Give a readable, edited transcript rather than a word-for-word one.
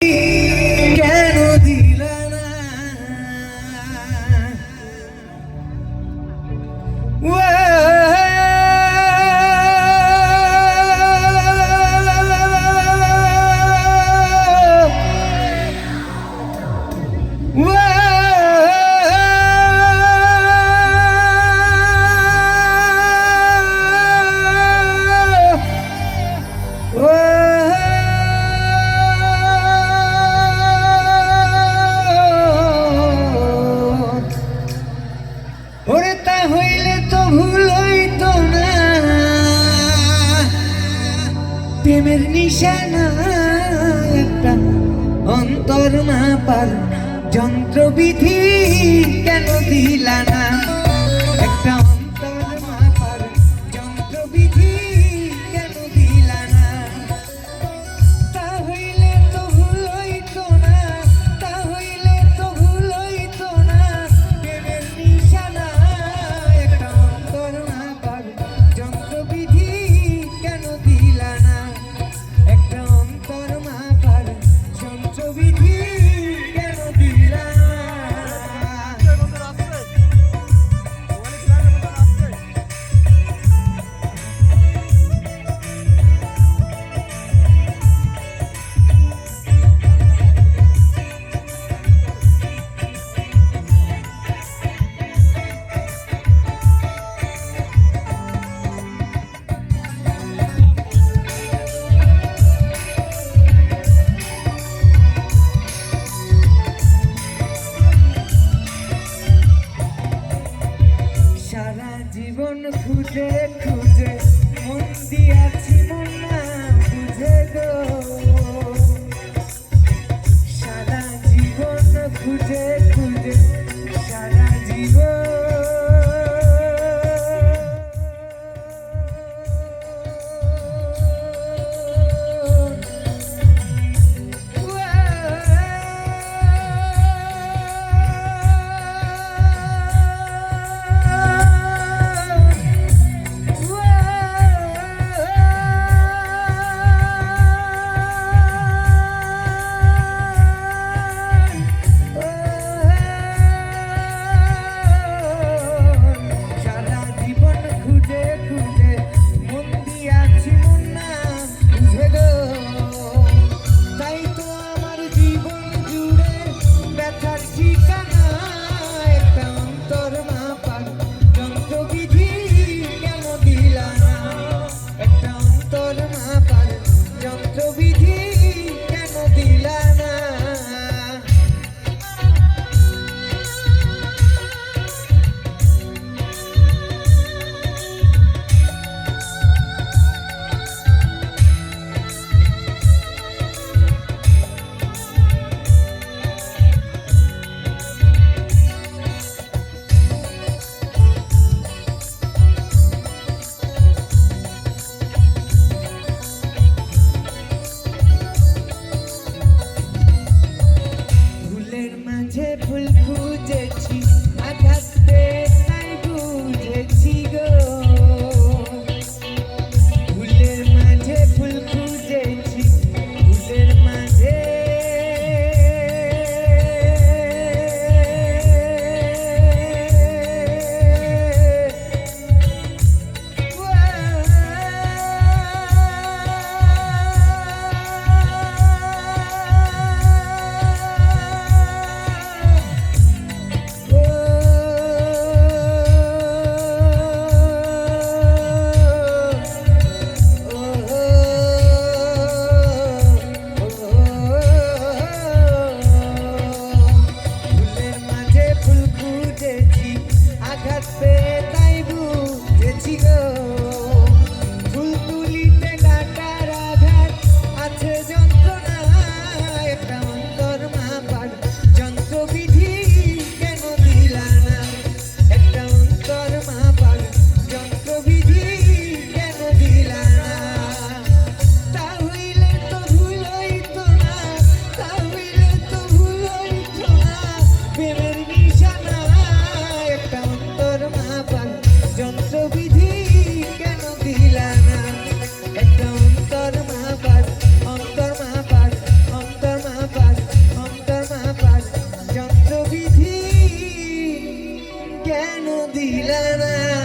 কেন দিলা না ওরে তা হইলে তো ভুল হইতো না, প্রেমের নিশানা একটা অন্তর মাপার যন্ত্রবিধি কেন দিলা না, একটা অন্তর মাপার যন্ত্রবিধি কেন দিলা না। তা হইলে তো ভুল হইতো না, তা হইলে তো ভুল হইতো না, প্রেমের নিশানা একটা অন্তর মাপার যন্ত্রবিধি কেন দিলা না, একটা অন্তর মাপার যন্ত্রবিধি কেন দিলা না। সারা জীবন খুঁজে খুঁজে মন দিয়াছি মন না বুঝে গো, সারা জীবন খুঁজে খুঁজে সারা জীবন যন্ত্রবিধি কেন দিলা না। ফুল খুঁজেছি আঘাত তাই বুঝেছি গো, ফুলের মাঝে ফুল খুঁজেছি ফুলের মাঝে দিলা না